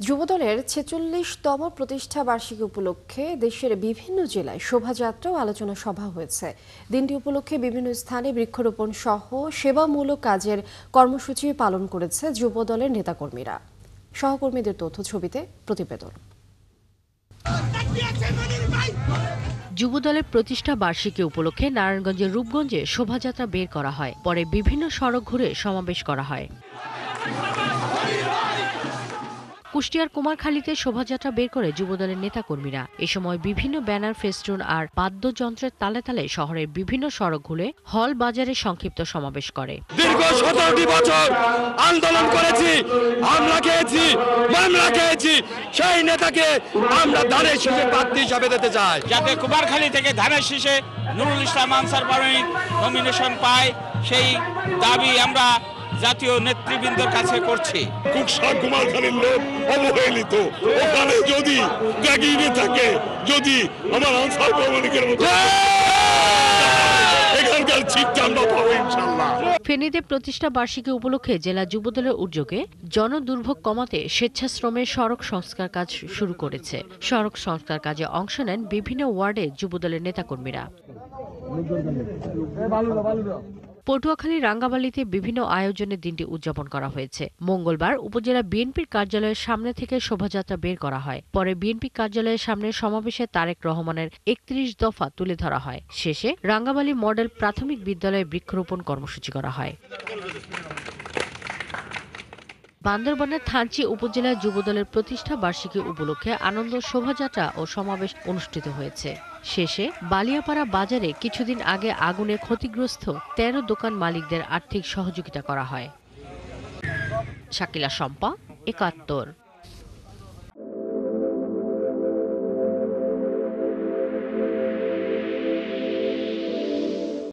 যুবদলের ৪৬তম প্রতিষ্ঠা বার্ষিকী উপলক্ষে দেশের বিভিন্ন জেলায় শোভাযাত্রা ও আলোচনা সভা হয়েছে। দিনটি উপলক্ষে বিভিন্ন স্থানে বৃক্ষরোপণ সহ সেবামূলক কাজের কর্মসূচি পালন করেছে যুবদলের নেতাকর্মীরা। সহকর্মীদের তথ্য ছবিতে প্রতিবেদন। যুবদলের প্রতিষ্ঠা বার্ষিকী উপলক্ষে নারায়ণগঞ্জের রূপগঞ্জে শোভাযাত্রা বের করা হয়। পরে বিভিন্ন সড়ক ঘুরে সমাবেশ করা হয়। কুষ্টিয়ার কুমারখালীতে শোভাযাত্রা বের করে যুবদলের নেতাকর্মীরা। এ সময় বিভিন্ন ব্যানার, ফেস্টুন আর বাদ্যযন্ত্রের তালে তালে শহরের বিভিন্ন সড়ক ঘুরে হল বাজারে সংক্ষিপ্ত সমাবেশ করে। দীর্ঘ ১৭টি বছর আন্দোলন করেছি, হামলা খেয়েছি, মামলা খেয়েছি, সেই নেতাকে আমরা ধানের শীষে প্রার্থী হিসাবে দিতে চাই। যাতে কুমারখালী থেকে ধানের শীষে নুরুল ইসলাম আনসার পারভীন নমিনেশন পায়, সেই দাবি আমরা জাতীয় নেতৃবৃন্দের কাছে করছি। কুকসা কুমারখালীর লোক অবহেলিত, ওখানে যদি ত্যাগী থাকে, যদি আমার আনসার প্রমাণিকের মতো এখানকার চিঠা আমরা পাবো ইনশাল্লাহ। ফেনীতে প্রতিষ্ঠা বার্ষিকী উপলক্ষে জেলা যুবদলের উদ্যোগে জনদুর্ভোগ কমাতে স্বেচ্ছাশ্রমে সড়ক সংস্কার কাজ শুরু করেছে। সড়ক সংস্কার কাজে অংশ নেন বিভিন্ন ওয়ার্ডে যুবদলের নেতাকর্মীরা। পটুয়াখালী রাঙ্গাবালিতে বিভিন্ন আয়োজনে দিনটি উদযাপন করা হয়েছে। মঙ্গলবার উপজেলা বিএনপির কার্যালয়ের সামনে থেকে শোভাযাত্রা বের করা হয়। পরে বিএনপি কার্যালয়ের সামনে সমাবেশে তারেক রহমানের ৩১ দফা তুলে ধরা হয়। শেষে রাঙ্গাবালী মডেল প্রাথমিক বিদ্যালয়ে বৃক্ষরোপণ কর্মসূচি করা হয়। বান্দরবানের থানচি উপজেলায় যুবদলের প্রতিষ্ঠা বার্ষিকী উপলক্ষে আনন্দ শোভাযাত্রা ও সমাবেশ অনুষ্ঠিত হয়েছে। শেষে বালিয়াপাড়া বাজারে কিছুদিন আগে আগুনে ক্ষতিগ্রস্ত ১৩ দোকান মালিকদের আর্থিক সহযোগিতা করা হয়। শাকিলা শম্পা, ৭১।